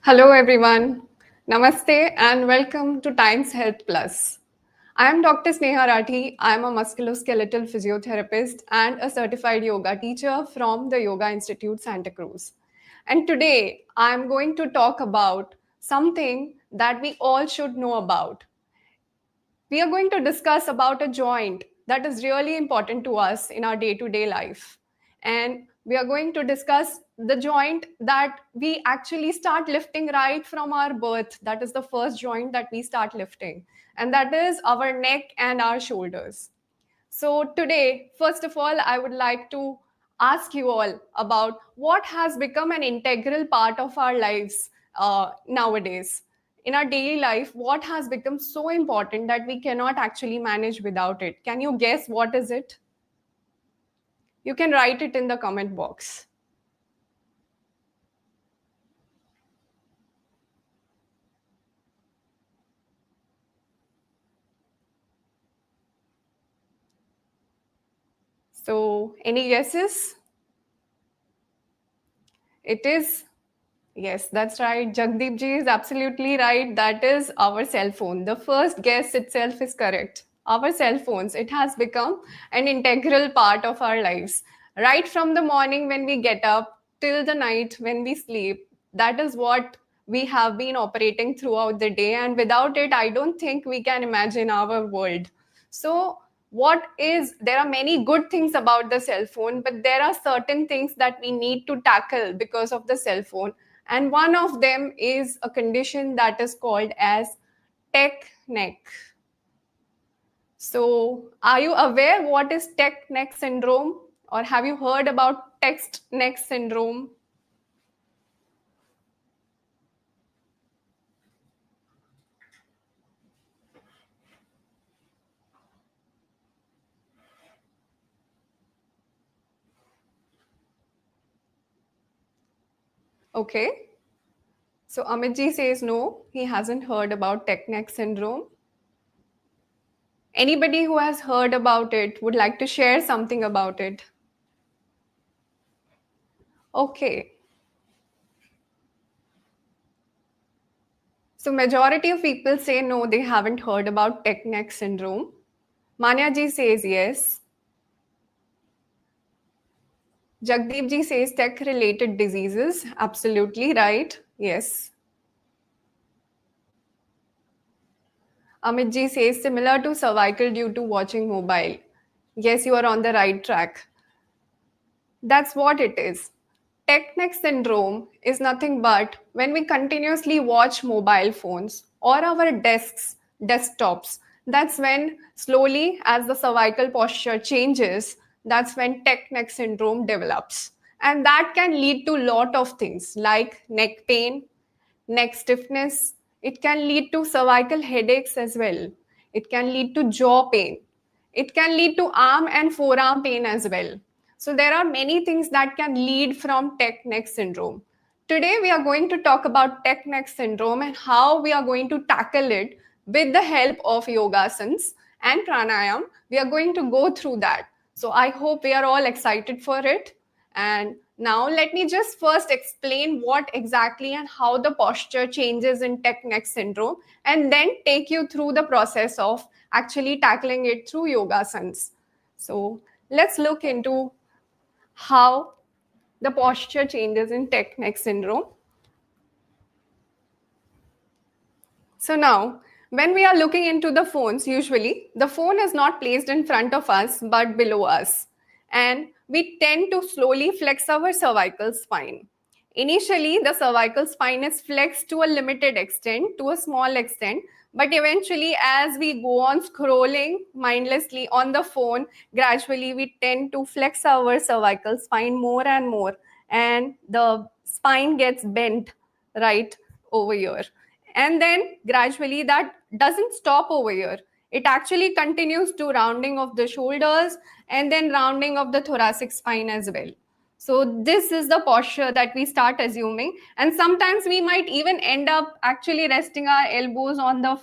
Hello everyone. Namaste and welcome to TimesHealth Plus. I am Dr. Sneha Rathi. I am a musculoskeletal physiotherapist and a certified yoga teacher from the Yoga Institute Santa Cruz. And today I am going to talk about something that we all should know about. We are going to discuss about a joint that is really important to us in our day-to-day life. And we are going to discuss the joint that we actually start lifting right from our birth. That is the first joint that we start lifting. And that is our neck and our shoulders. So today, first of all, I would like to ask you all about what has become an integral part of our lives nowadays. In our daily life, what has become so important that we cannot actually manage without it? Can you guess what is it? You can write it in the comment box. So, any guesses? It is, yes, that's right. Jagdeep ji is absolutely right. That is our cell phone. The first guess itself is correct. Our cell phones, it has become an integral part of our lives. Right from the morning when we get up till the night when we sleep, that is what we have been operating throughout the day. And without it, I don't think we can imagine our world. So, there are many good things about the cell phone, but there are certain things that we need to tackle because of the cell phone, and one of them is a condition that is called as tech neck. So are you aware what is tech neck syndrome, or have you heard about text neck syndrome? Okay, so Amitji says no, he hasn't heard about tech neck syndrome. Anybody who has heard about it would like to share something about it? Okay. So majority of people say no, they haven't heard about tech neck syndrome. Manya ji says yes. Jagdeep ji says tech related diseases. Absolutely right. Yes. Amit ji says similar to cervical due to watching mobile. Yes, you are on the right track. That's what it is. Tech neck syndrome is nothing but when we continuously watch mobile phones or our desktops. That's when slowly, as the cervical posture changes, that's when tech neck syndrome develops. And that can lead to a lot of things like neck pain, neck stiffness. It can lead to cervical headaches as well. It can lead to jaw pain. It can lead to arm and forearm pain as well. So there are many things that can lead from tech neck syndrome. Today we are going to talk about tech neck syndrome and how we are going to tackle it with the help of yogasans and pranayam. We are going to go through that. So I hope we are all excited for it. And now let me just first explain what exactly and how the posture changes in tech neck syndrome, and then take you through the process of actually tackling it through yogasans. So let's look into how the posture changes in tech neck syndrome. So now, when we are looking into the phones, usually the phone is not placed in front of us but below us. And we tend to slowly flex our cervical spine. Initially, the cervical spine is flexed to a limited extent, to a small extent, but eventually, as we go on scrolling mindlessly on the phone, gradually we tend to flex our cervical spine more and more, and the spine gets bent right over here. And then gradually that doesn't stop over here. It actually continues to rounding of the shoulders and then rounding of the thoracic spine as well. So this is the posture that we start assuming, and sometimes we might even end up actually resting our elbows on the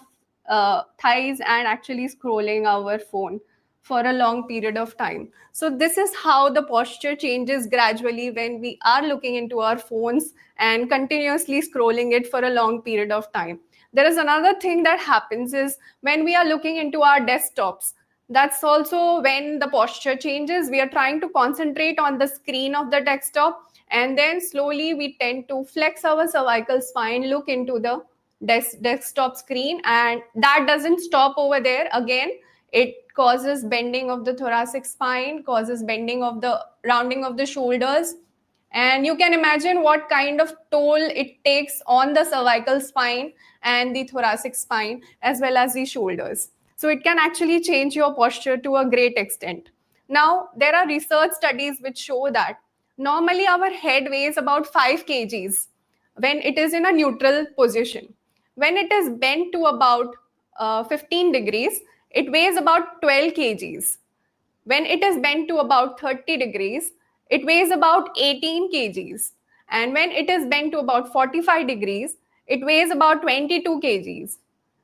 thighs and actually scrolling our phone for a long period of time. So this is how the posture changes gradually when we are looking into our phones and continuously scrolling it for a long period of time. There is another thing that happens is when we are looking into our desktops. That's also when the posture changes. We are trying to concentrate on the screen of the desktop, and then slowly we tend to flex our cervical spine, look into the desktop screen, and that doesn't stop over there. Again, it causes bending of the thoracic spine, causes bending of the rounding of the shoulders, and you can imagine what kind of toll it takes on the cervical spine and the thoracic spine as well as the shoulders. So it can actually change your posture to a great extent. Now, there are research studies which show that normally our head weighs about 5 kgs when it is in a neutral position. When it is bent to about 15 degrees, it weighs about 12 kgs. When it is bent to about 30 degrees, it weighs about 18 kgs. And when it is bent to about 45 degrees, it weighs about 22 kgs.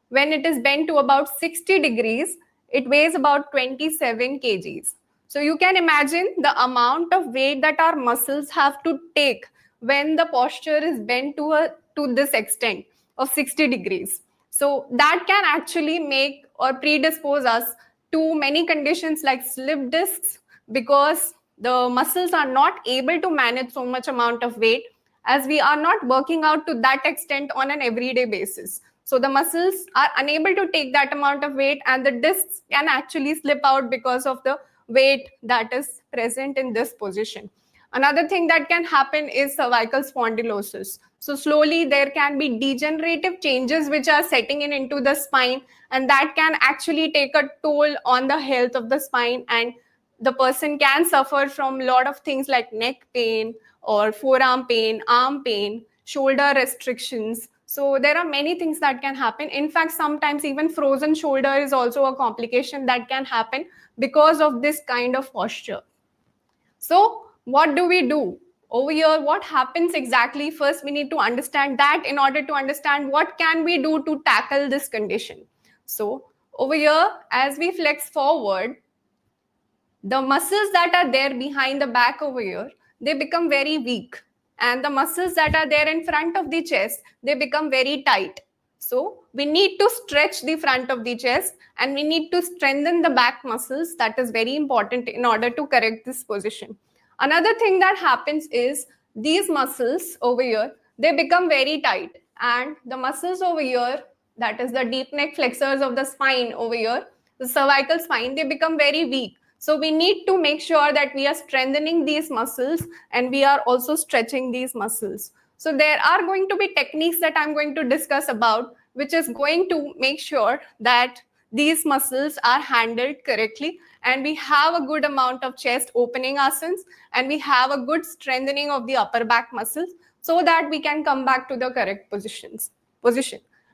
When it is bent to about 60 degrees, it weighs about 27 kgs. So you can imagine the amount of weight that our muscles have to take when the posture is bent to this extent of 60 degrees. So that can actually make or predispose us to many conditions like slip discs, because the muscles are not able to manage so much amount of weight, as we are not working out to that extent on an everyday basis. So the muscles are unable to take that amount of weight, and the discs can actually slip out because of the weight that is present in this position. Another thing that can happen is cervical spondylosis. So slowly there can be degenerative changes which are setting in into the spine, and that can actually take a toll on the health of the spine, and the person can suffer from a lot of things like neck pain or forearm pain, arm pain, shoulder restrictions. So there are many things that can happen. In fact, sometimes even frozen shoulder is also a complication that can happen because of this kind of posture. So what do we do? Over here, what happens exactly? First, we need to understand that in order to understand what can we do to tackle this condition. So over here, as we flex forward, the muscles that are there behind the back over here, they become very weak. And the muscles that are there in front of the chest, they become very tight. So we need to stretch the front of the chest, and we need to strengthen the back muscles. That is very important in order to correct this position. Another thing that happens is these muscles over here, they become very tight. And the muscles over here, that is the deep neck flexors of the spine over here, the cervical spine, they become very weak. So we need to make sure that we are strengthening these muscles, and we are also stretching these muscles. So there are going to be techniques that I'm going to discuss about, which is going to make sure that these muscles are handled correctly, and we have a good amount of chest opening asanas, and we have a good strengthening of the upper back muscles, so that we can come back to the correct position.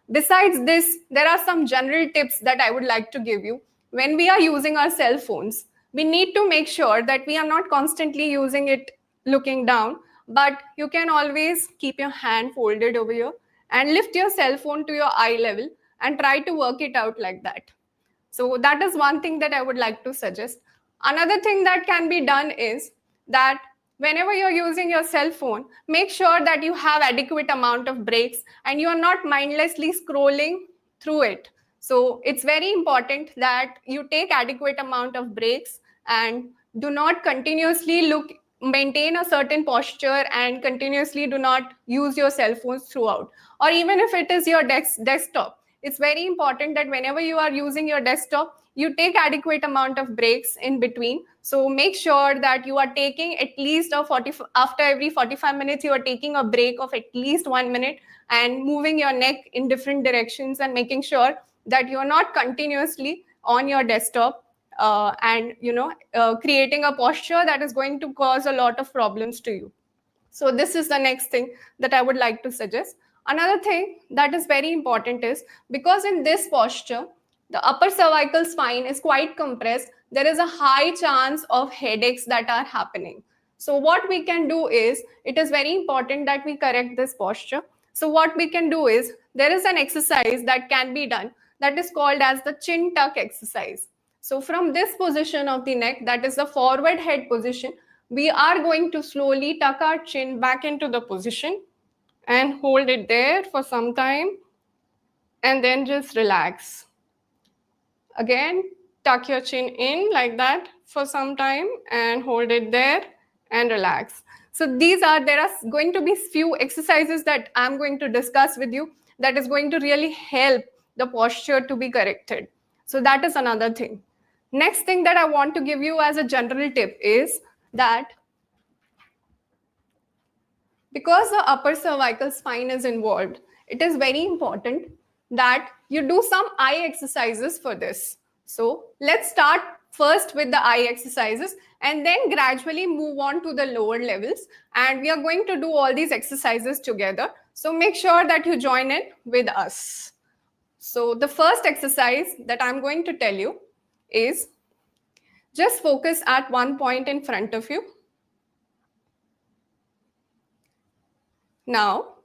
Besides this, there are some general tips that I would like to give you. When we are using our cell phones, we need to make sure that we are not constantly using it looking down, but you can always keep your hand folded over here and lift your cell phone to your eye level and try to work it out like that. So that is one thing that I would like to suggest. Another thing that can be done is that whenever you're using your cell phone, make sure that you have adequate amount of breaks and you are not mindlessly scrolling through it. So it's very important that you take adequate amount of breaks and do not continuously maintain a certain posture and continuously do not use your cell phones throughout. Or even if it is your desktop, it's very important that whenever you are using your desktop, you take adequate amount of breaks in between. So make sure that you are taking at least after every 45 minutes, you are taking a break of at least 1 minute and moving your neck in different directions and making sure that you are not continuously on your desktop and creating a posture that is going to cause a lot of problems to you. So this is the next thing that I would like to suggest. Another thing that is very important is, because in this posture, the upper cervical spine is quite compressed, there is a high chance of headaches that are happening. So what we can do is, it is very important that we correct this posture. So what we can do is, there is an exercise that can be done that is called as the chin tuck exercise. So from this position of the neck, that is the forward head position, we are going to slowly tuck our chin back into the position and hold it there for some time and then just relax. Again, tuck your chin in like that for some time and hold it there and relax. So there are going to be few exercises that I'm going to discuss with you that is going to really help the posture to be corrected. So that is another thing. Next thing that I want to give you as a general tip is that because the upper cervical spine is involved, it is very important that you do some eye exercises for this. So let's start first with the eye exercises and then gradually move on to the lower levels. And we are going to do all these exercises together. So make sure that you join in with us. So the first exercise that I'm going to tell you is just focus at one point in front of you. Now,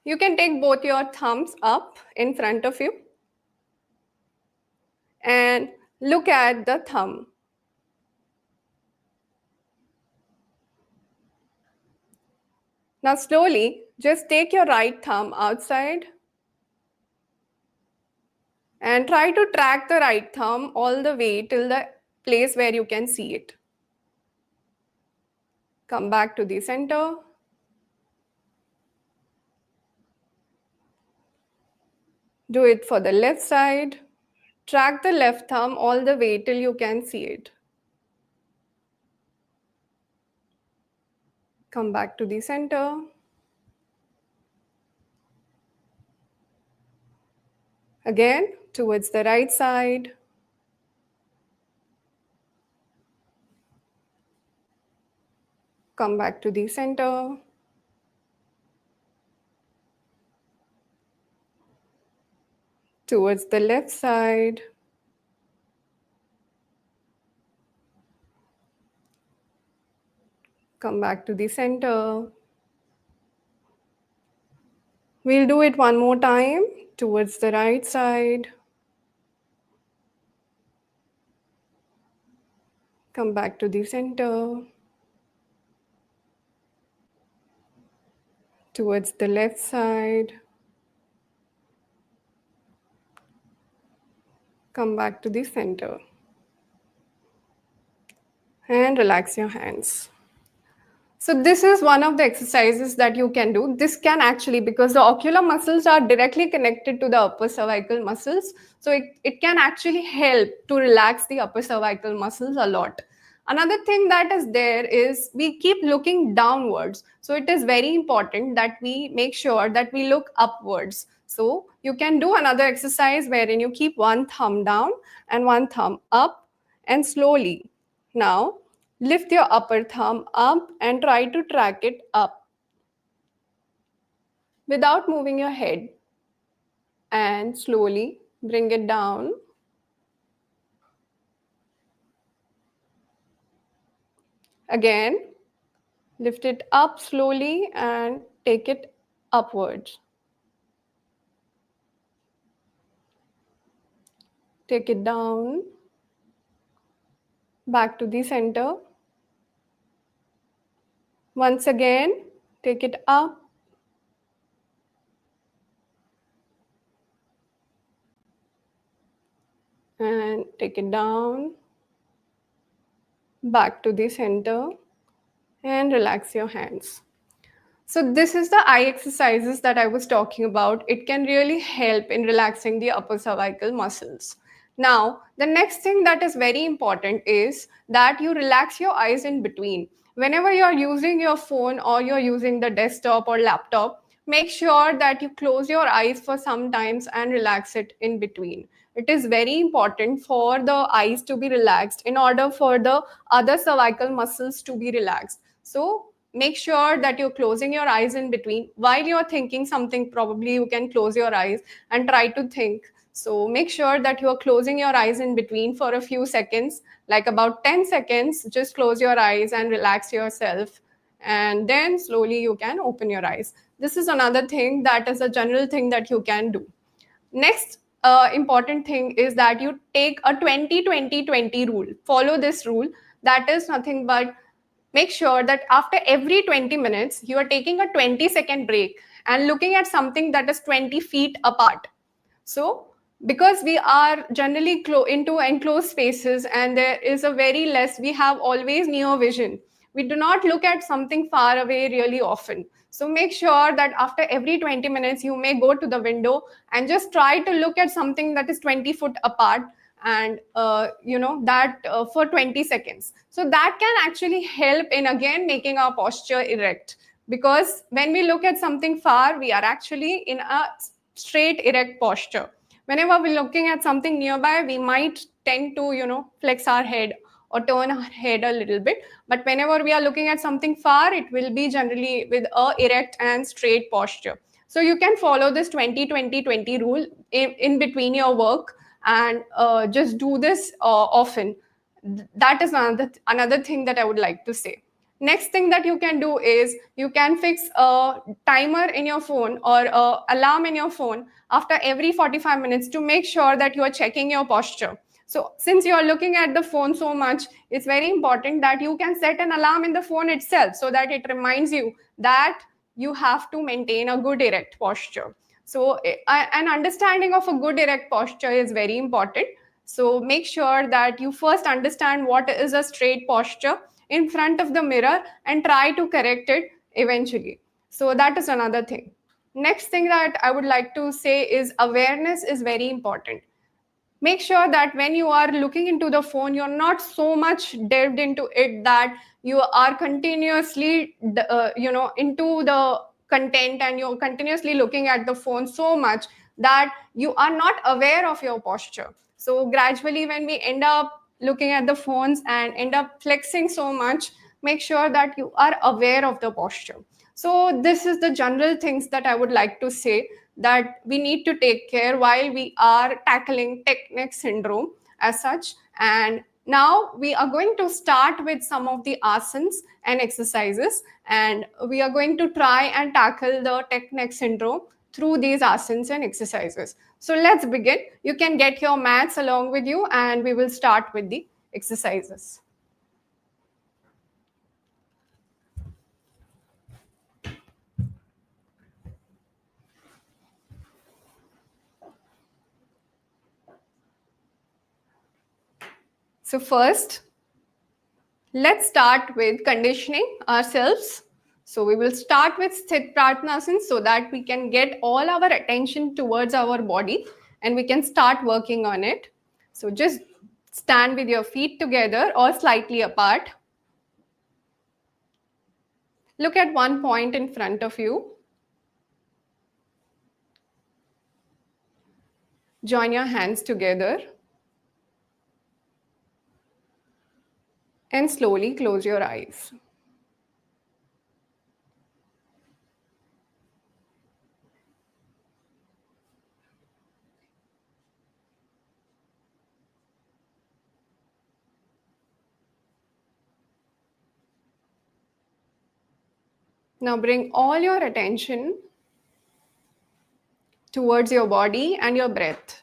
you can take both your thumbs up in front of you and look at the thumb. Now, slowly, just take your right thumb outside and try to track the right thumb all the way till the place where you can see it. Come back to the center. Do it for the left side. Track the left thumb all the way till you can see it. Come back to the center. Again, towards the right side. Come back to the center. Towards the left side. Come back to the center. We'll do it one more time towards the right side. Come back to the center. Towards the left side. Come back to the center. And relax your hands. So this is one of the exercises that you can do. This can actually, because the ocular muscles are directly connected to the upper cervical muscles, so it can actually help to relax the upper cervical muscles a lot. Another thing that is there is we keep looking downwards. So it is very important that we make sure that we look upwards. So you can do another exercise wherein you keep one thumb down and one thumb up and slowly. Now, lift your upper thumb up and try to track it up without moving your head. And slowly bring it down. Again, lift it up slowly and take it upwards. Take it down. Back to the center. Once again, take it up. And take it down. Back to the center. And relax your hands. So this is the eye exercises that I was talking about. It can really help in relaxing the upper cervical muscles. Now, the next thing that is very important is that you relax your eyes in between. Whenever you're using your phone or you're using the desktop or laptop, make sure that you close your eyes for some times and relax it in between. It is very important for the eyes to be relaxed in order for the other cervical muscles to be relaxed. So make sure that you're closing your eyes in between. While you're thinking something, probably you can close your eyes and try to think. So make sure that you're closing your eyes in between for a few seconds, like about 10 seconds. Just close your eyes and relax yourself. And then slowly you can open your eyes. This is another thing that is a general thing that you can do. Next important thing is that you take a 20-20-20 rule. Follow this rule. That is nothing but make sure that after every 20 minutes, you are taking a 20-second break and looking at something that is 20 feet apart. So, because we are generally into enclosed spaces and there is a very less, we have always near vision. We do not look at something far away really often. So, make sure that after every 20 minutes, you may go to the window and just try to look at something that is 20 foot apart, and that for 20 seconds. So that can actually help in again making our posture erect, because when we look at something far, we are actually in a straight erect posture. Whenever we're looking at something nearby, we might tend to flex our head or turn our head a little bit, but whenever we are looking at something far, it will be generally with a erect and straight posture. So you can follow this 20-20-20 rule in between your work, and just do this often. That is another thing that I would like to say. Next thing that you can do is you can fix a timer in your phone or a alarm in your phone after every 45 minutes to make sure that you are checking your posture. So since you are looking at the phone so much, it's very important that you can set an alarm in the phone itself so that it reminds you that you have to maintain a good erect posture. So an understanding of a good erect posture is very important. So make sure that you first understand what is a straight posture in front of the mirror and try to correct it eventually. So that is another thing. Next thing that I would like to say is awareness is very important. Make sure that when you are looking into the phone, you're not so much delved into it that you are continuously into the content and you're continuously looking at the phone so much that you are not aware of your posture. So gradually, when we end up looking at the phones and end up flexing so much, make sure that you are aware of the posture. So this is the general things that I would like to say that we need to take care while we are tackling tech neck syndrome as such. And now we are going to start with some of the asanas and exercises, and we are going to try and tackle the tech neck syndrome through these asanas and exercises. So let's begin. You can get your mats along with you and we will start with the exercises. So first, let's start with conditioning ourselves. So we will start with Sthit Pratnasana so that we can get all our attention towards our body and we can start working on it. So just stand with your feet together or slightly apart. Look at one point in front of you. Join your hands together and slowly close your eyes. Now bring all your attention towards your body and your breath.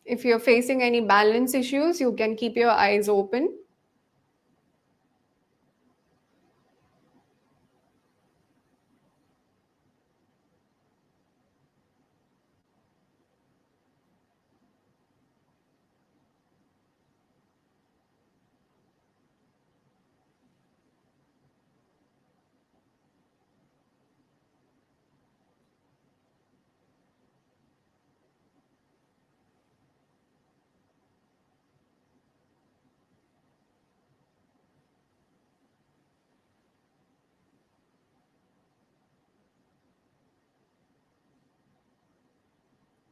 If you're facing any balance issues, you can keep your eyes open.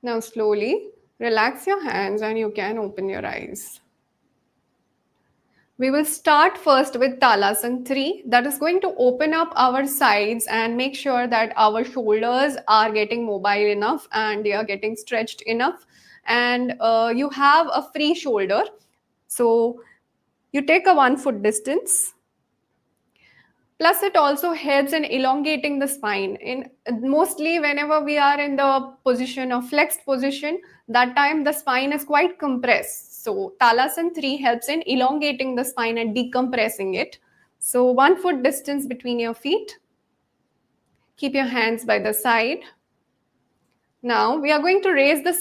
Now slowly relax your hands and you can open your eyes. We will start first with Talasana 3. That is going to open up our sides and make sure that our shoulders are getting mobile enough and they are getting stretched enough. And you have a free shoulder. So you take a 1 foot distance. Plus, it also helps in elongating the spine. In mostly whenever we are in the position of flexed position, that time the spine is quite compressed. So Talasana 3 helps in elongating the spine and decompressing it. So 1 foot distance between your feet. Keep your hands by the side. Now we are going to raise the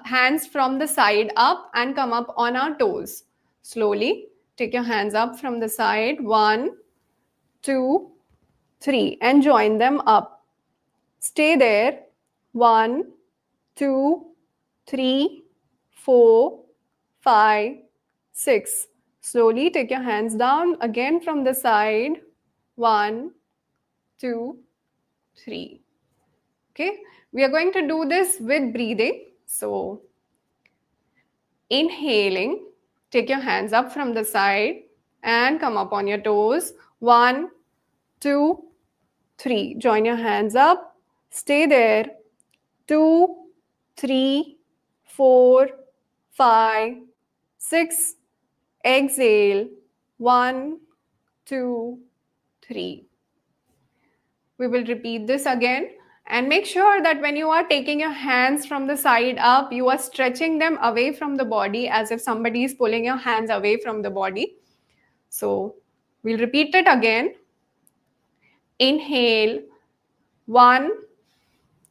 hands from the side up and come up on our toes. Slowly take your hands up from the side. 1, 2, 3, and join them up. Stay there. 1, 2, 3, 4, 5, 6. Slowly take your hands down again from the side. 1, 2, 3. Okay, we are going to do this with breathing. So, inhaling, take your hands up from the side and come up on your toes. 1, 2, 3. Join your hands up. Stay there. 2, 3, 4, 5, 6. Exhale. 1, 2, 3. We will repeat this again. And make sure that when you are taking your hands from the side up, you are stretching them away from the body as if somebody is pulling your hands away from the body. So we'll repeat it again. Inhale. 1,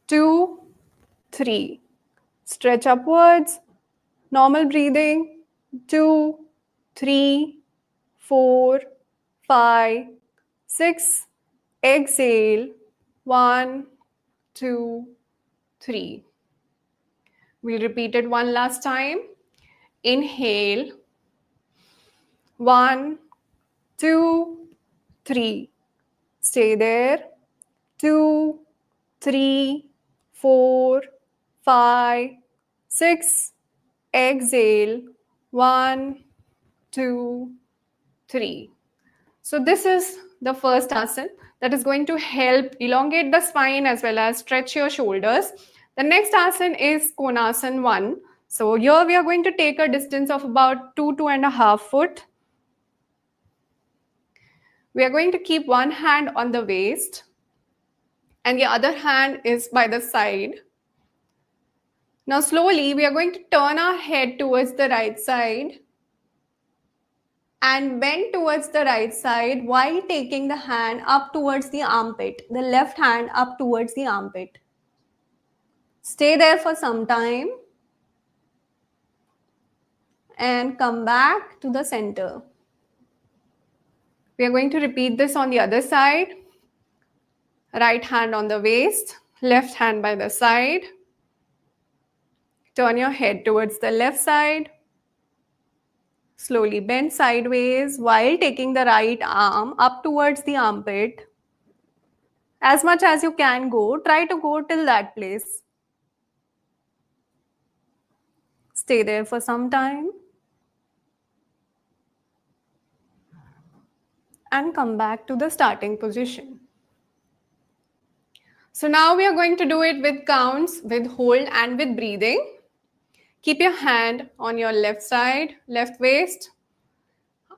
2, 3. Stretch upwards. Normal breathing. 2, 3, 4, 5, 6. Exhale. 1, 2, 3. We'll repeat it one last time. Inhale. 1, 2, 3. Stay there. 2, 3, 4, 5, 6. Exhale. 1, 2, 3. So this is the first asana that is going to help elongate the spine as well as stretch your shoulders. The next asana is Konasana 1. So here we are going to take a distance of about 2.5 foot. We are going to keep one hand on the waist and the other hand is by the side. Now slowly we are going to turn our head towards the right side and bend towards the right side while taking the hand up towards the armpit, the left hand up towards the armpit. Stay there for some time and come back to the center. We are going to repeat this on the other side. Right hand on the waist, left hand by the side. Turn your head towards the left side. Slowly bend sideways while taking the right arm up towards the armpit. As much as you can go, try to go till that place. Stay there for some time. And come back to the starting position. So now we are going to do it with counts, with hold and with breathing. Keep your hand on your left side, left waist.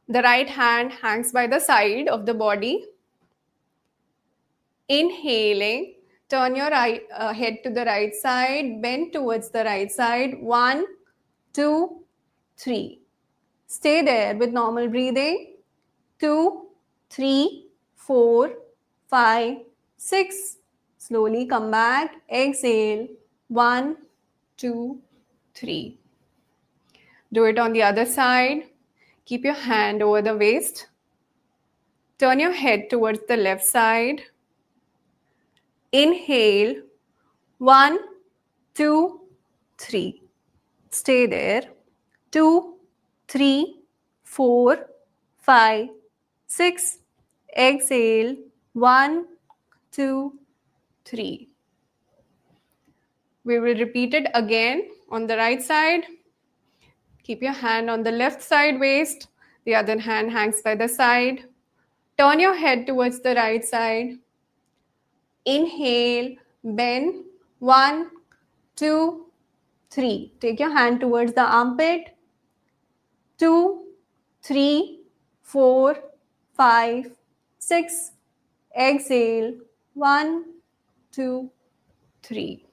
The right hand hangs by the side of the body. Inhaling, turn your head to the right side, bend towards the right side. 1, 2, 3. Stay there with normal breathing. 2, 3, 4, 5, 6. Slowly come back. Exhale. 1, 2, 3. Do it on the other side. Keep your hand over the waist. Turn your head towards the left side. Inhale. 1, 2, 3. Stay there. 2, 3, 4, 5, 6. Exhale. 1, 2, 3. We will repeat it again on the right side. Keep your hand on the left side waist. The other hand hangs by the side. Turn your head towards the right side. Inhale, bend. 1, 2, 3. Take your hand towards the armpit. 2, 3, 4, 5, 6. Exhale. 1, 2, 3.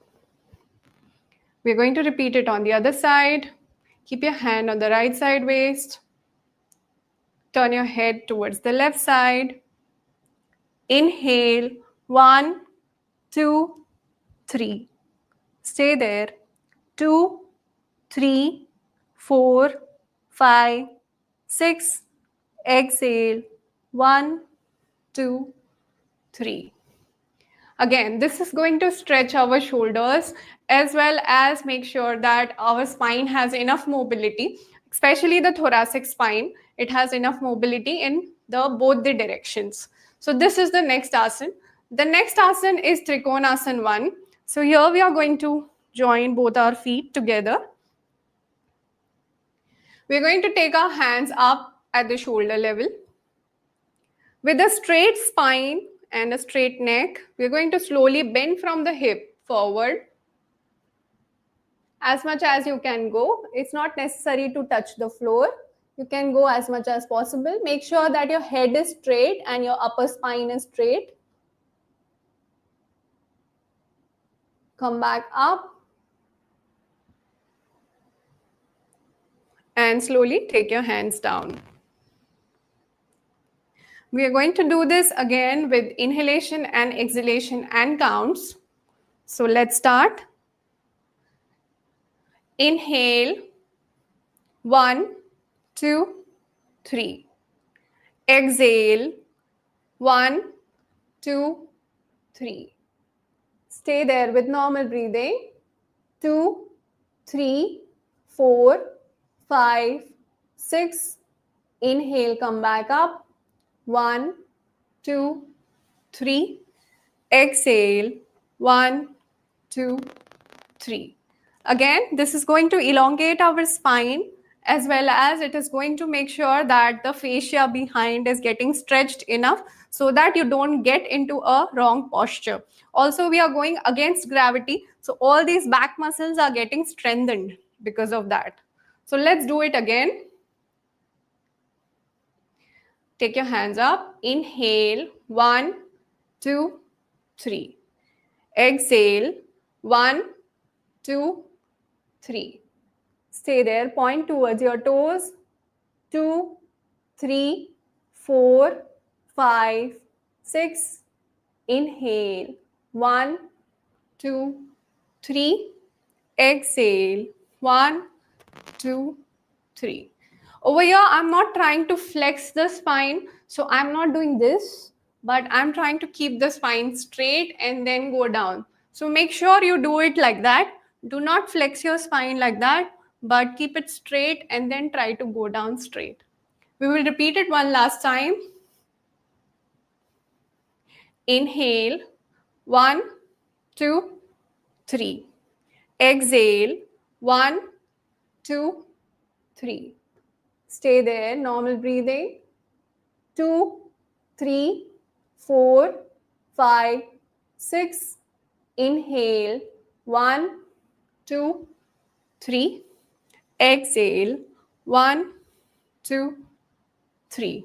We're going to repeat it on the other side. Keep your hand on the right side waist. Turn your head towards the left side. Inhale. 1, 2, 3. Stay there. 2, 3, 4, 5, 6. Exhale. 1, 2, 3. Again, this is going to stretch our shoulders as well as make sure that our spine has enough mobility, especially the thoracic spine. It has enough mobility in both the directions. So this is the next asana. The next asana is Trikonasana 1. So here we are going to join both our feet together. We're going to take our hands up at the shoulder level. With a straight spine and a straight neck, we're going to slowly bend from the hip forward as much as you can go. It's not necessary to touch the floor. You can go as much as possible. Make sure that your head is straight and your upper spine is straight. Come back up. And slowly take your hands down. We are going to do this again with inhalation and exhalation and counts. So let's start. Inhale. 1, 2, 3. Exhale. 1, 2, 3. Stay there with normal breathing. 2, 3, 4, 5, 6. Inhale, come back up. 1, 2, 3. Exhale. 1, 2, 3. Again, this is going to elongate our spine as well as it is going to make sure that the fascia behind is getting stretched enough so that you don't get into a wrong posture. Also, we are going against gravity, so all these back muscles are getting strengthened because of that. So let's do it again. Take your hands up. Inhale. 1, 2, 3. Exhale. 1, 2, 3. Stay there. Point towards your toes. 2, 3, 4, 5, 6. Inhale. 1, 2, 3. Exhale. 1, 2, 3. Over here, I'm not trying to flex the spine. So I'm not doing this, but I'm trying to keep the spine straight and then go down. So make sure you do it like that. Do not flex your spine like that, but keep it straight and then try to go down straight. We will repeat it one last time. Inhale. 1, 2, 3. Exhale. 1, 2, 3. Stay there, normal breathing. 2, 3, 4, 5, 6. Inhale. 1, 2, 3. Exhale. 1, 2, 3.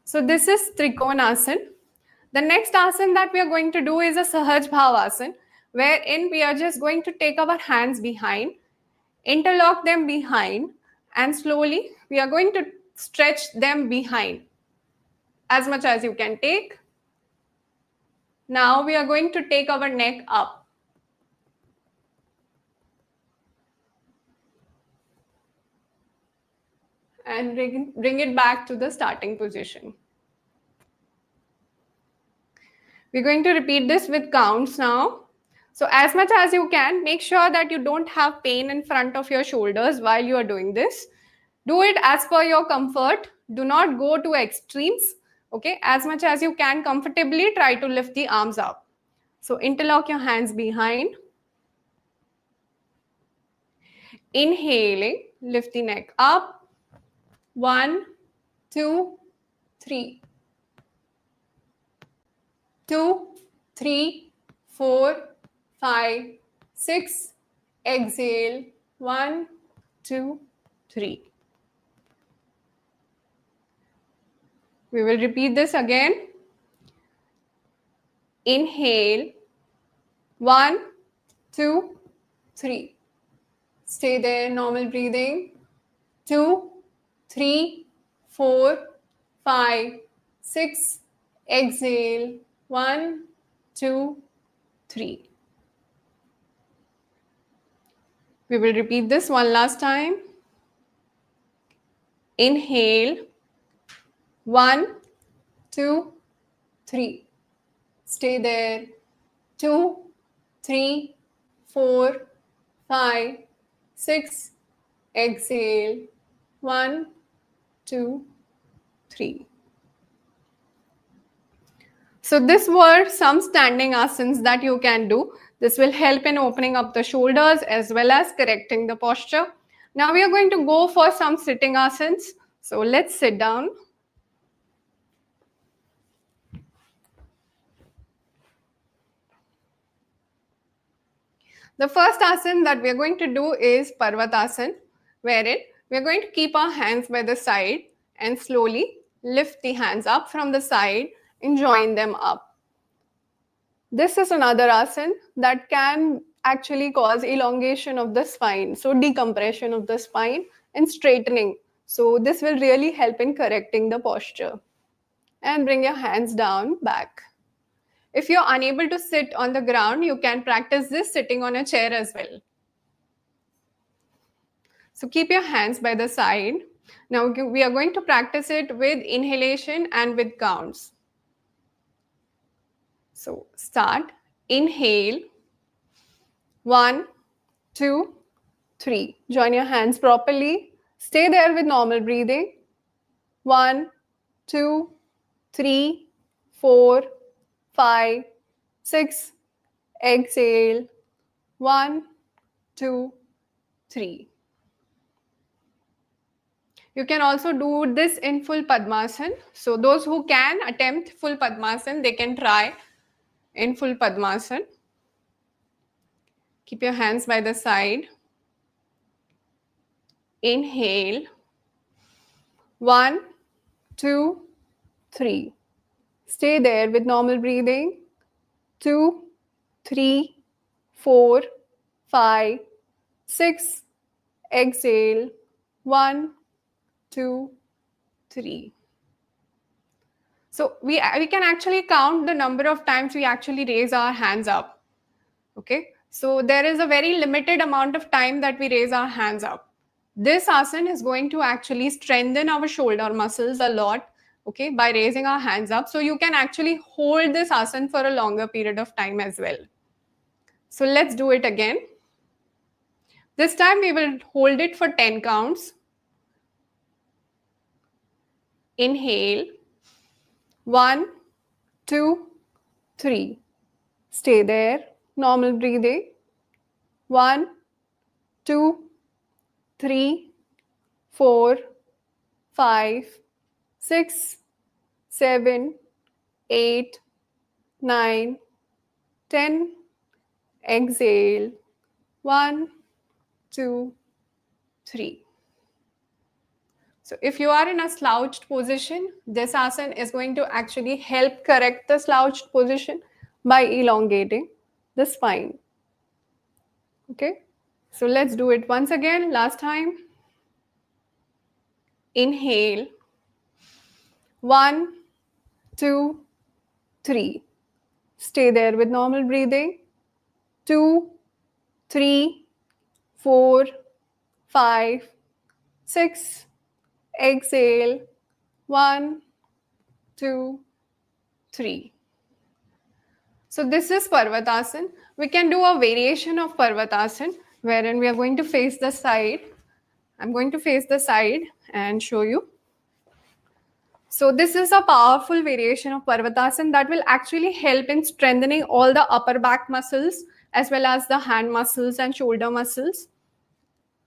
So this is Trikonasana. The next asana that we are going to do is a Sahaj Bhavasana, wherein we are just going to take our hands behind, interlock them behind, and slowly we are going to stretch them behind as much as you can take. Now we are going to take our neck up. And bring it back to the starting position. We're going to repeat this with counts now. So as much as you can, make sure that you don't have pain in front of your shoulders while you are doing this. Do it as per your comfort. Do not go to extremes. Okay, as much as you can comfortably, try to lift the arms up. So interlock your hands behind. Inhaling, lift the neck up. 1, 2, 3. 2, 3, 4, 5, 6. Exhale. 1, 2, 3. We will repeat this again. Inhale. 1, 2, 3. Stay there, normal breathing. 2, 3, 4, 5, 6. Exhale. 1, 2, 3. We will repeat this one last time. Inhale. 1, 2, 3. Stay there. 2, 3, 4, 5, 6. Exhale. 1, 2, 3. So these were some standing asanas that you can do. This will help in opening up the shoulders as well as correcting the posture. Now we are going to go for some sitting asanas. So let's sit down. The first asana that we are going to do is Parvatasana, wherein we are going to keep our hands by the side and slowly lift the hands up from the side and join them up. This is another asana that can actually cause elongation of the spine, so decompression of the spine and straightening. So this will really help in correcting the posture. And bring your hands down back. If you're unable to sit on the ground, you can practice this sitting on a chair as well. So keep your hands by the side. Now we are going to practice it with inhalation and with counts. So start. Inhale. 1, 2, 3. Join your hands properly. Stay there with normal breathing. 1, 2, 3, 4, 5, 6. Exhale. 1, 2, 3. You can also do this in full Padmasana. So those who can attempt full Padmasana, they can try in full Padmasana. Keep your hands by the side. Inhale. 1, 2, 3. Stay there with normal breathing. 2, 3, 4, 5, 6. Exhale. 1, 2, 3. So we can actually count the number of times we actually raise our hands up. Okay. So there is a very limited amount of time that we raise our hands up. This asana is going to actually strengthen our shoulder muscles a lot, okay, by raising our hands up. So you can actually hold this asana for a longer period of time as well. So let's do it again. This time we will hold it for 10 counts. Inhale. 1, 2, 3. Stay there. Normal breathing. 1, 2, 3, 4, 5, 6, 7, 8, 9, 10. Exhale. 1, 2, 3. So if you are in a slouched position, this asana is going to actually help correct the slouched position by elongating the spine. Okay, so let's do it once again, last time. Inhale. 1, 2, 3. Stay there with normal breathing. 2, 3, 4, 5, 6. Exhale. 1, 2, 3. So this is Parvatasana. We can do a variation of Parvatasana wherein we are going to face the side. I'm going to face the side and show you. So this is a powerful variation of Parvatasana that will actually help in strengthening all the upper back muscles as well as the hand muscles and shoulder muscles.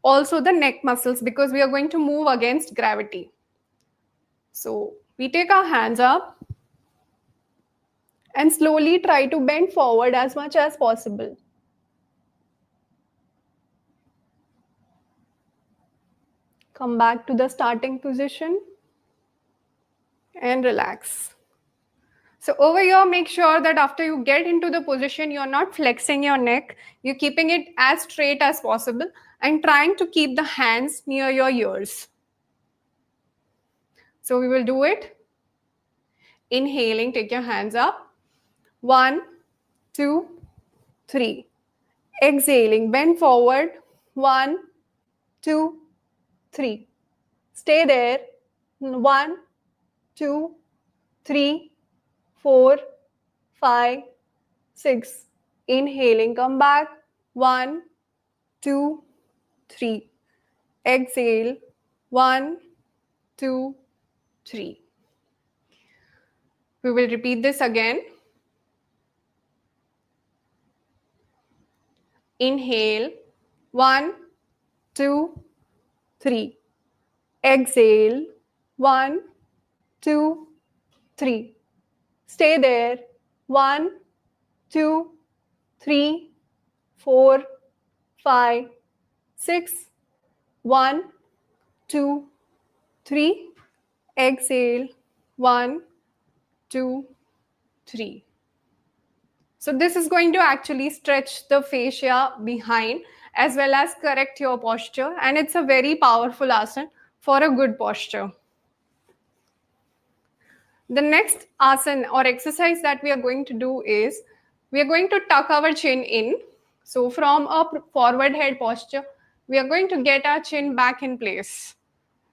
Also the neck muscles, because we are going to move against gravity. So we take our hands up and slowly try to bend forward as much as possible. Come back to the starting position and relax. So over here, make sure that after you get into the position, you're not flexing your neck. You're keeping it as straight as possible and trying to keep the hands near your ears. So we will do it. Inhaling, take your hands up. 1, 2, 3. Exhaling, bend forward. 1, 2, 3. Stay there. 1, 2, 3, 4, 5, 6. Inhaling, come back. 1, 2, 3. Exhale. 1, 2, 3. We will repeat this again. Inhale. 1, 2, 3. Exhale. 1, 2, 3. Stay there. 1, 2, 3, 4, 5, 6. 1, 2, 3. Exhale. 1, 2, 3. So this is going to actually stretch the fascia behind as well as correct your posture, and it's a very powerful asana for a good posture. The next asana or exercise that we are going to do is we are going to tuck our chin in. So from a forward head posture, we are going to get our chin back in place.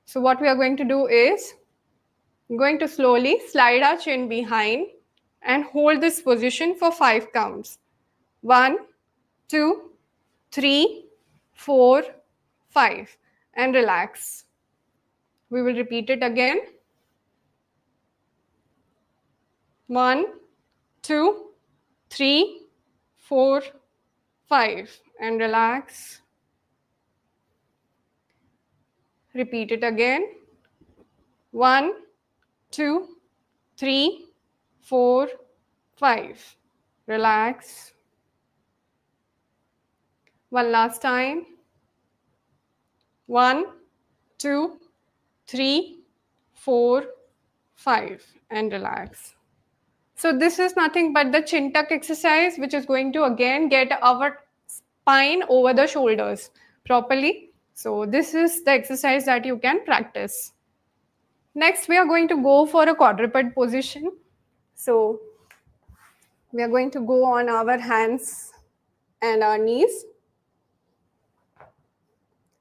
So what we are going to do is going to slowly slide our chin behind and hold this position for 5 counts. 1, 2, 3, 4, 5, and relax. We will repeat it again. 1, 2, 3, 4, 5, and relax. Repeat it again. 1, 2, 3, 4, 5. Relax. One last time. 1, 2, 3, 4, 5, and relax. So this is nothing but the chin tuck exercise, which is going to again get our spine over the shoulders properly. So this is the exercise that you can practice. Next, we are going to go for a quadruped position. So we are going to go on our hands and our knees.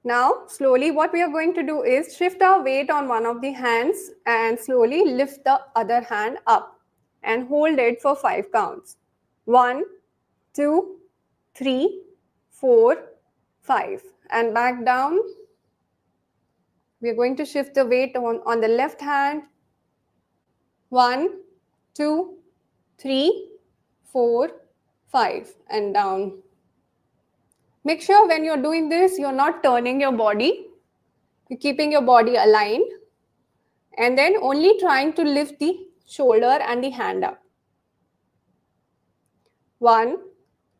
Now, slowly what we are going to do is shift our weight on one of the hands and slowly lift the other hand up and hold it for 5 counts. 1, 2, 3, 4, 5. And back down. We are going to shift the weight on the left hand. 1, 2, 3, 4, 5, and down. Make sure when you're doing this, you're not turning your body. You're keeping your body aligned. And then only trying to lift the shoulder and the hand up. 1,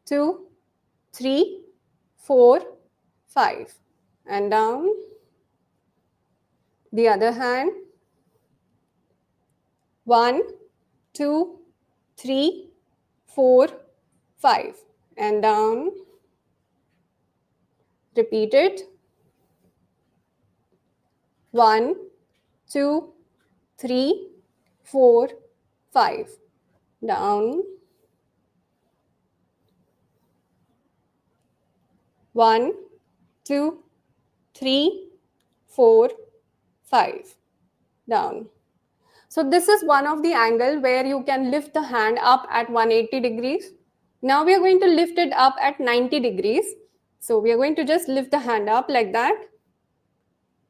2, 3, 4, 5. And down. The other hand. 1, 2, 3, 4, 5. And down. Repeat it. 1, 2, 3, 4, 5. Down. 1, 2, 3, 4, 5. Down. So this is one of the angle where you can lift the hand up at 180 degrees. Now we are going to lift it up at 90 degrees. So we are going to just lift the hand up like that.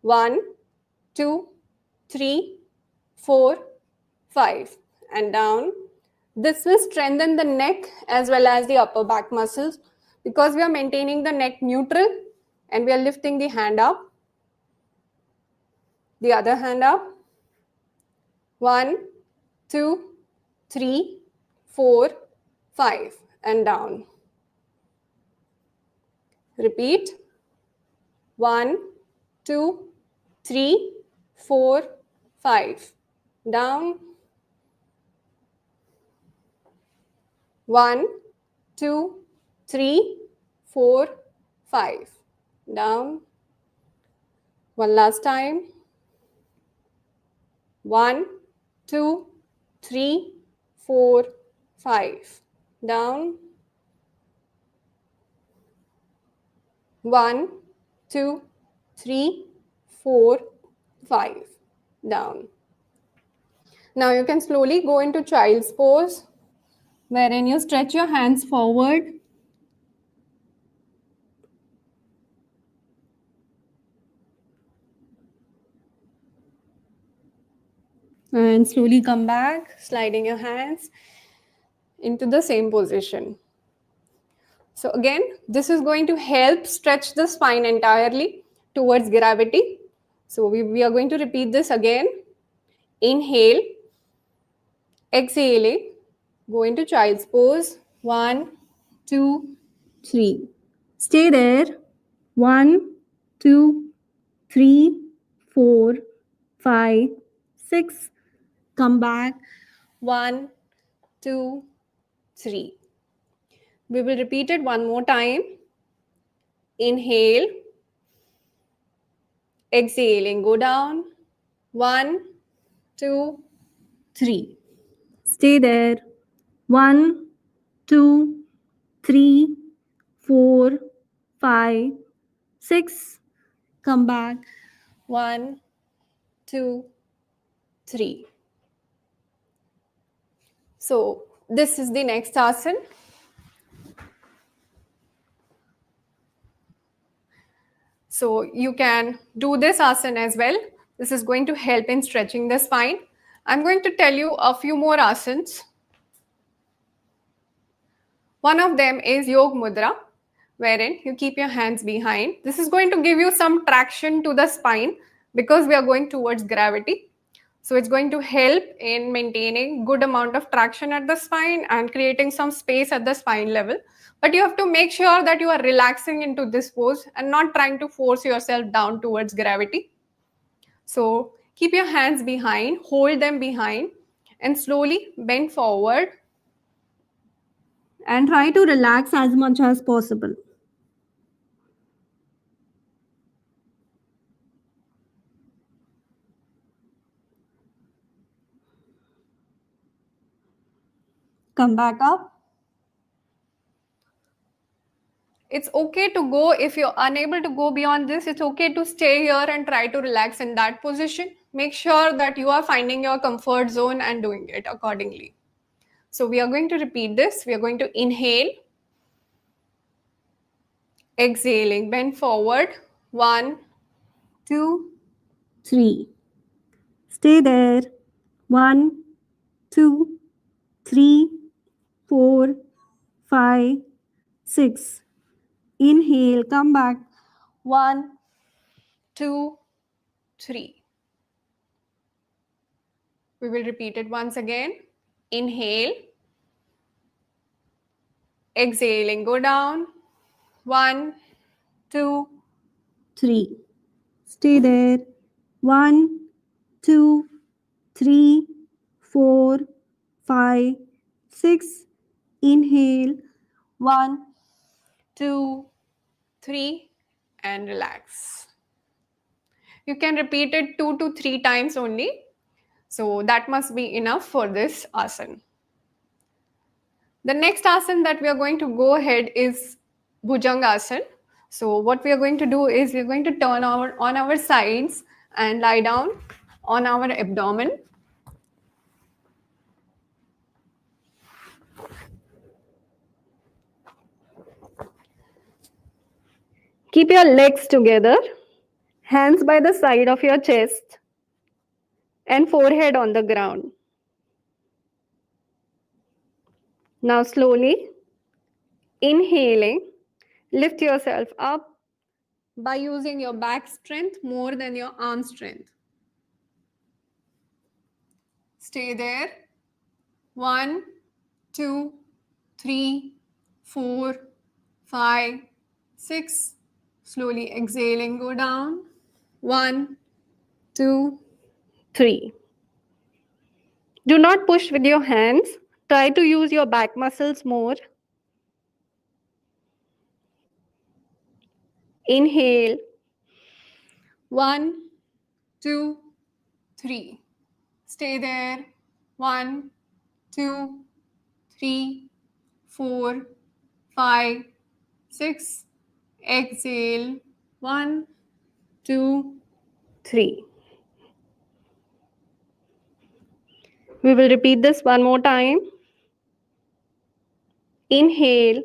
1, 2, 3, 4, 5, and down. This will strengthen the neck as well as the upper back muscles because we are maintaining the neck neutral and we are lifting the hand up. The other hand up. 1, 2, 3, 4, 5, and down. Repeat. 1, 2, 3, 4, 5. Down. 1, 2, 3, 4, 5. Down. One last time. 1, 2, 3, 4, 5. Down. 1, 2, 3, 4, 5. Down. Now you can slowly go into child's pose, wherein you stretch your hands forward and slowly come back, sliding your hands into the same position. So again, this is going to help stretch the spine entirely towards gravity. So we are going to repeat this again. Inhale, exhaling, go into child's pose. 1, 2, 3. Stay there. 1, 2, 3, 4, 5, 6. Come back. 1, 2, 3. We will repeat it one more time. Inhale, exhaling, go down. 1, 2, 3. Stay there. 1, 2, 3, 4, 5, 6. Come back. 1, 2, 3. So this is the next asana. So you can do this asana as well. This is going to help in stretching the spine. I'm going to tell you a few more asanas. One of them is Yog Mudra, wherein you keep your hands behind. This is going to give you some traction to the spine because we are going towards gravity. So it's going to help in maintaining good amount of traction at the spine and creating some space at the spine level. But you have to make sure that you are relaxing into this pose and not trying to force yourself down towards gravity. So keep your hands behind, hold them behind, and slowly bend forward. And try to relax as much as possible. Come back up. It's okay to go if you're unable to go beyond this. It's okay to stay here and try to relax in that position. Make sure that you are finding your comfort zone and doing it accordingly. So we are going to repeat this. We are going to inhale, exhaling, bend forward. 1, 2, 3. Stay there. 1, 2, 3, 4, 5, 6. Inhale, come back. 1, 2, 3. We will repeat it once again. Inhale, exhaling, go down. 1, 2, 3. Stay there. 1, 2, 3, 4, 5, 6. Inhale. 1, 2, 3, and relax. You can repeat it 2 to 3 times only. So that must be enough for this asana. The next asana that we are going to go ahead is Bhujangasana. So what we are going to do is we are going to turn on our sides and lie down on our abdomen. Keep your legs together, hands by the side of your chest and forehead on the ground. Now slowly inhaling, lift yourself up by using your back strength more than your arm strength. Stay there. 1, 2, 3, 4, 5, 6. Slowly exhaling, go down. 1, 2, 3. Do not push with your hands. Try to use your back muscles more. Inhale. 1, 2, 3. Stay there. 1, 2, 3, 4, 5, 6. Exhale. 1, 2, 3. We will repeat this one more time. Inhale.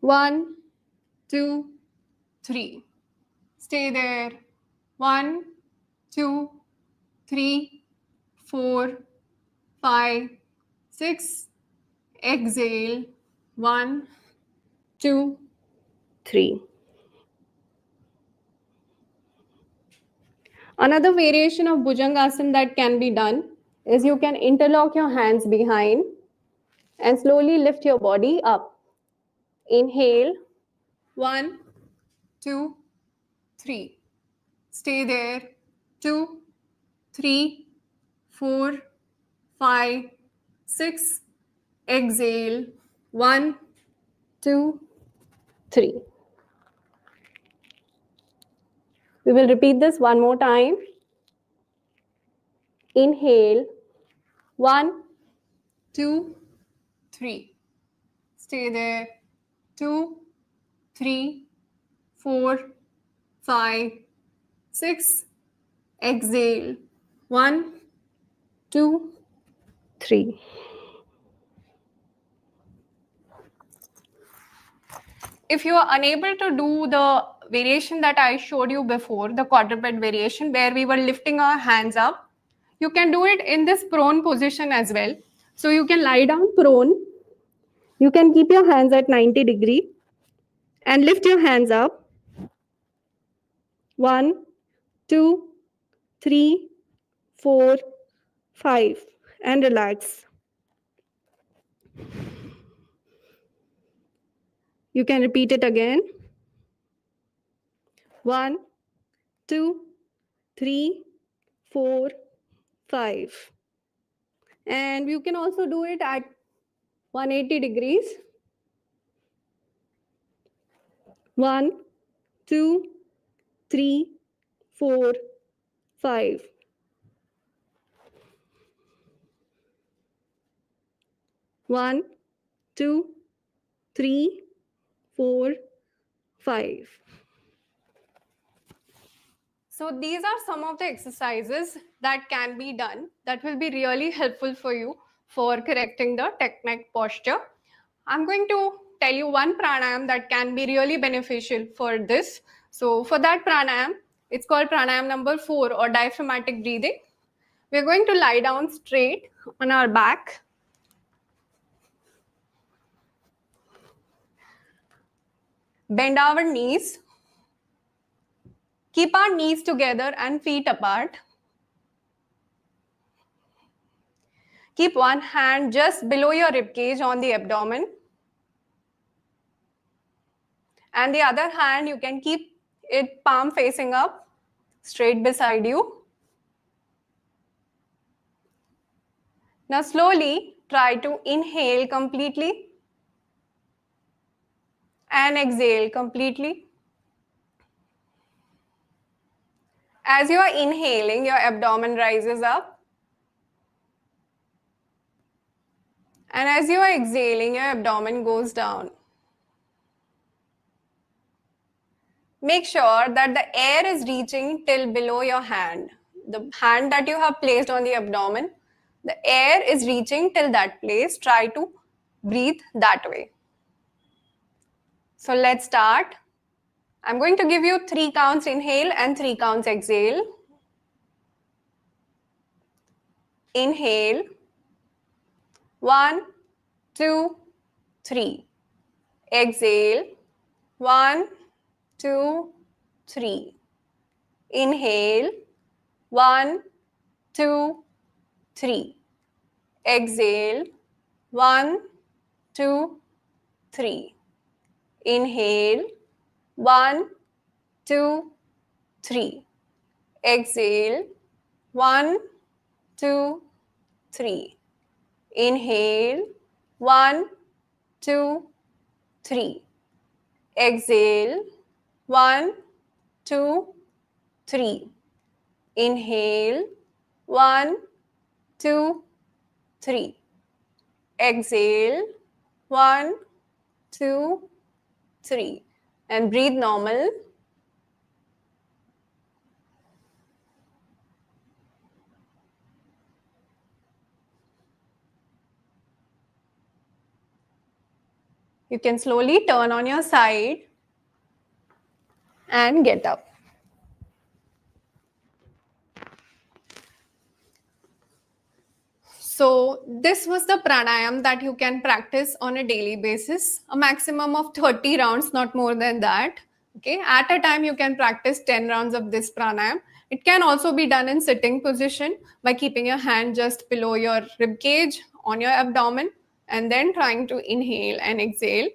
1, 2, 3. Stay there. 1, 2, 3, 4, 5, 6. Exhale. 1, 2, 3. Another variation of Bhujangasana that can be done is you can interlock your hands behind and slowly lift your body up. Inhale. 1, 2, 3. Stay there. 2, 3, 4, 5, 6. Exhale. 1, 2, 3. We will repeat this one more time. Inhale. 1, 2, 3. Stay there. 2, 3, 4, 5, 6. Exhale. 1, 2, 3. If you are unable to do the variation that I showed you before, the quadruped variation where we were lifting our hands up, you can do it in this prone position as well. So you can lie down prone. You can keep your hands at 90 degree and lift your hands up. 1, 2, 3, 4, 5, and relax. You can repeat it again. 1, 2, 3, 4, 5. And you can also do it at 180 degrees. 1, 2, 3, 4, 5. 1, 2, 3, 4, 5. So these are some of the exercises that can be done that will be really helpful for you for correcting the neck posture. I'm going to tell you one pranayam that can be really beneficial for this. So for that pranayam, it's called pranayam number 4 or diaphragmatic breathing. We're going to lie down straight on our back. Bend our knees. Keep our knees together and feet apart. Keep one hand just below your ribcage on the abdomen. And the other hand, you can keep it palm facing up, straight beside you. Now slowly try to inhale completely and exhale completely. As you are inhaling, your abdomen rises up. And as you are exhaling, your abdomen goes down. Make sure that the air is reaching till below your hand. The hand that you have placed on the abdomen, the air is reaching till that place. Try to breathe that way. So let's start. I'm going to give you 3 counts inhale and 3 counts exhale. Inhale. 1, 2, 3. Exhale. 1, 2, 3. Inhale. 1, 2, 3. Exhale. 1, 2, 3. Inhale. 1, 2, 3. Exhale. 1, 2, 3. Inhale. 1, 2, 3. Exhale. 1, 2, 3. Inhale. 1, 2, 3. Exhale. 1, 2, 3. And breathe normal. You can slowly turn on your side and get up. So this was the pranayam that you can practice on a daily basis, a maximum of 30 rounds, not more than that. Okay, at a time you can practice 10 rounds of this pranayam. It can also be done in sitting position by keeping your hand just below your rib cage on your abdomen and then trying to inhale and exhale.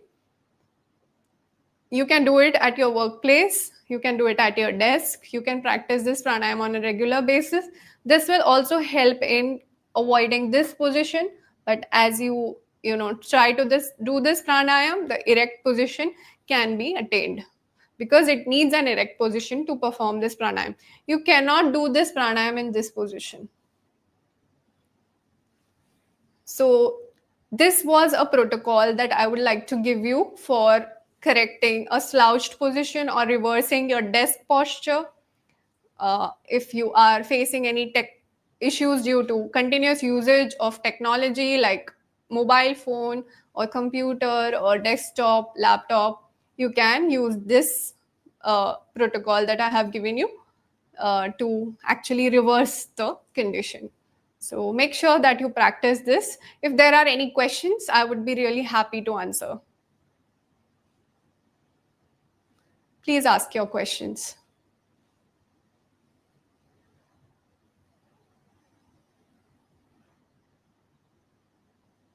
You can do it at your workplace, you can do it at your desk, you can practice this pranayam on a regular basis. This will also help in avoiding this position, but as you know try to do this pranayam, the erect position can be attained because it needs an erect position to perform this pranayam. You cannot do this pranayam in this position. So this was a protocol that I would like to give you for correcting a slouched position or reversing your desk posture. If you are facing any tech issues due to continuous usage of technology like mobile phone or computer or desktop, laptop, you can use this protocol that I have given you to actually reverse the condition. So make sure that you practice this. If there are any questions, I would be really happy to answer. Please ask your questions.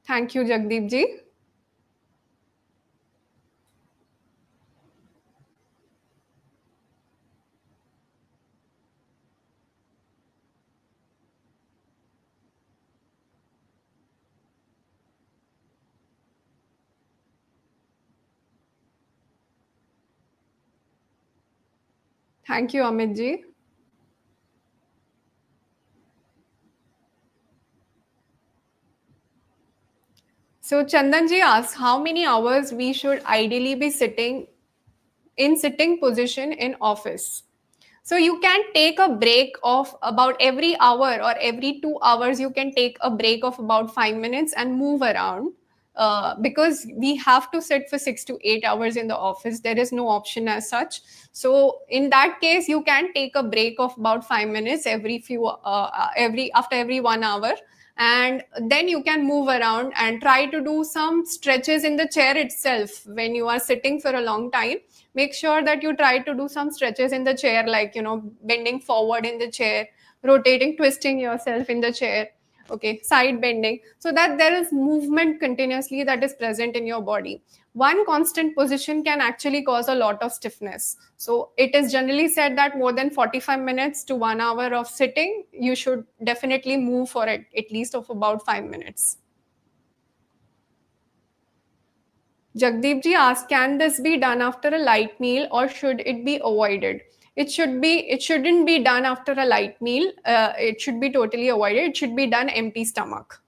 Thank you, Jagdeep ji. Thank you, Amit ji. So Chandan ji asks how many hours we should ideally be sitting in sitting position in office. So you can take a break of about every hour or every 2 hours. You can take a break of about 5 minutes and move around because we have to sit for 6 to 8 hours in the office. There is no option as such. So in that case, you can take a break of about 5 minutes every after every 1 hour, and then you can move around and try to do some stretches in the chair itself when you are sitting for a long time. Make sure that you try to do some stretches in the chair, like bending forward in the chair, rotating, twisting yourself in the chair, okay, side bending, so that there is movement continuously that is present in your body. One constant position can actually cause a lot of stiffness. So it is generally said that more than 45 minutes to 1 hour of sitting, you should definitely move for it at least of about 5 minutes. Jagdeep ji asks, can this be done after a light meal or should it be avoided? It shouldn't be done after a light meal. It should be totally avoided. It should be done empty stomach.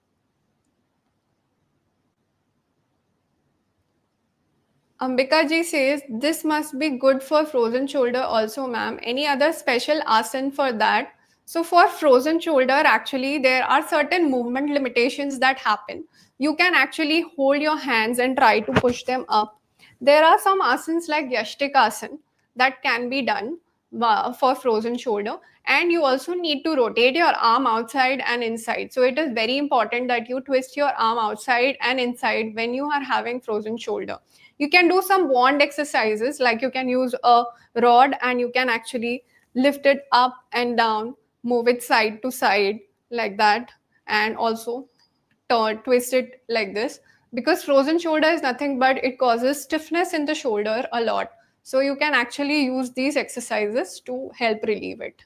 Ambika ji says, this must be good for frozen shoulder also, ma'am. Any other special asana for that? So for frozen shoulder, actually, there are certain movement limitations that happen. You can actually hold your hands and try to push them up. There are some asanas like Yashtik asana that can be done for frozen shoulder. And you also need to rotate your arm outside and inside. So it is very important that you twist your arm outside and inside when you are having frozen shoulder. You can do some wand exercises, like you can use a rod and you can actually lift it up and down, move it side to side like that, and also twist it like this, because frozen shoulder is nothing but it causes stiffness in the shoulder a lot. So you can actually use these exercises to help relieve it.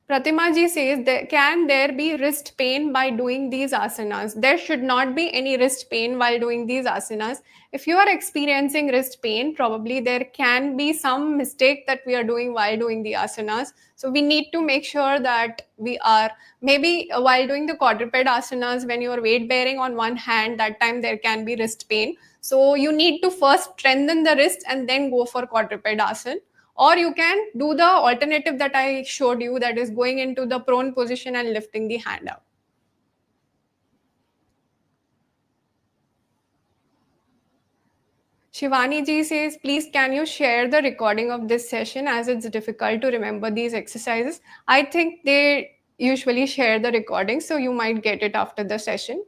Pratima ji says, can there be wrist pain by doing these asanas? There should not be any wrist pain while doing these asanas. If you are experiencing wrist pain, probably there can be some mistake that we are doing while doing the asanas. So we need to make sure that we are, maybe while doing the quadruped asanas, when you are weight bearing on one hand, that time there can be wrist pain. So you need to first strengthen the wrist and then go for quadruped asana. Or you can do the alternative that I showed you, that is going into the prone position and lifting the hand up. Shivani ji says, please can you share the recording of this session, as it's difficult to remember these exercises. I think they usually share the recording, so you might get it after the session.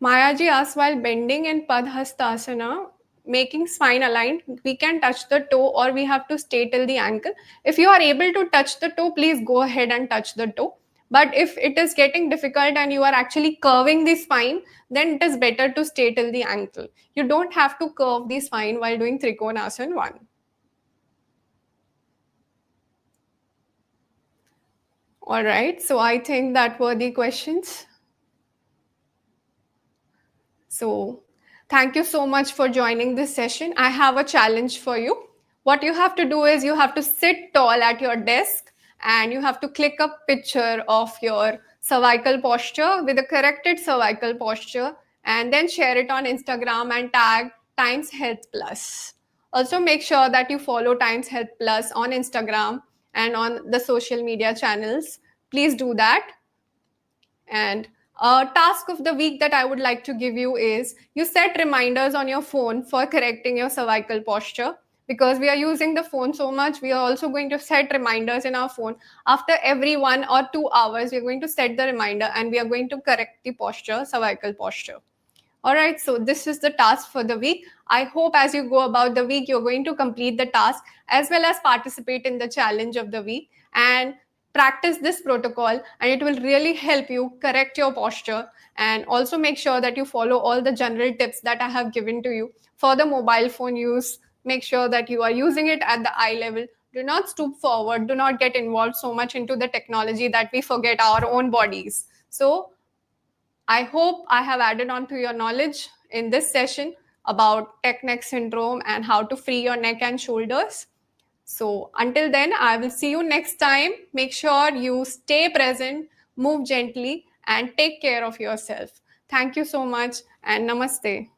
Maya ji asks, while bending in Padhastasana, making spine aligned, we can touch the toe or we have to stay till the ankle. If you are able to touch the toe, please go ahead and touch the toe. But if it is getting difficult and you are actually curving the spine, then it is better to stay till the ankle. You don't have to curve the spine while doing Trikonasana 1. All right, so I think that were the questions. So thank you so much for joining this session. I have a challenge for you. What you have to do is you have to sit tall at your desk and you have to click a picture of your cervical posture with a corrected cervical posture, and then share it on Instagram and tag TimesHealth Plus. Also make sure that you follow TimesHealth Plus on Instagram and on the social media channels. Please do that. And a task of the week that I would like to give you is you set reminders on your phone for correcting your cervical posture. Because we are using the phone so much, we are also going to set reminders in our phone. After every 1 or 2 hours, we are going to set the reminder and we are going to correct the posture, cervical posture. All right, so this is the task for the week. I hope as you go about the week, you're going to complete the task as well as participate in the challenge of the week and practice this protocol, and it will really help you correct your posture. And also make sure that you follow all the general tips that I have given to you. For the mobile phone use, make sure that you are using it at the eye level. Do not stoop forward. Do not get involved so much into the technology that we forget our own bodies. So I hope I have added on to your knowledge in this session about neck syndrome and how to free your neck and shoulders. So until then, I will see you next time. Make sure you stay present, move gently, and take care of yourself. Thank you so much, and namaste.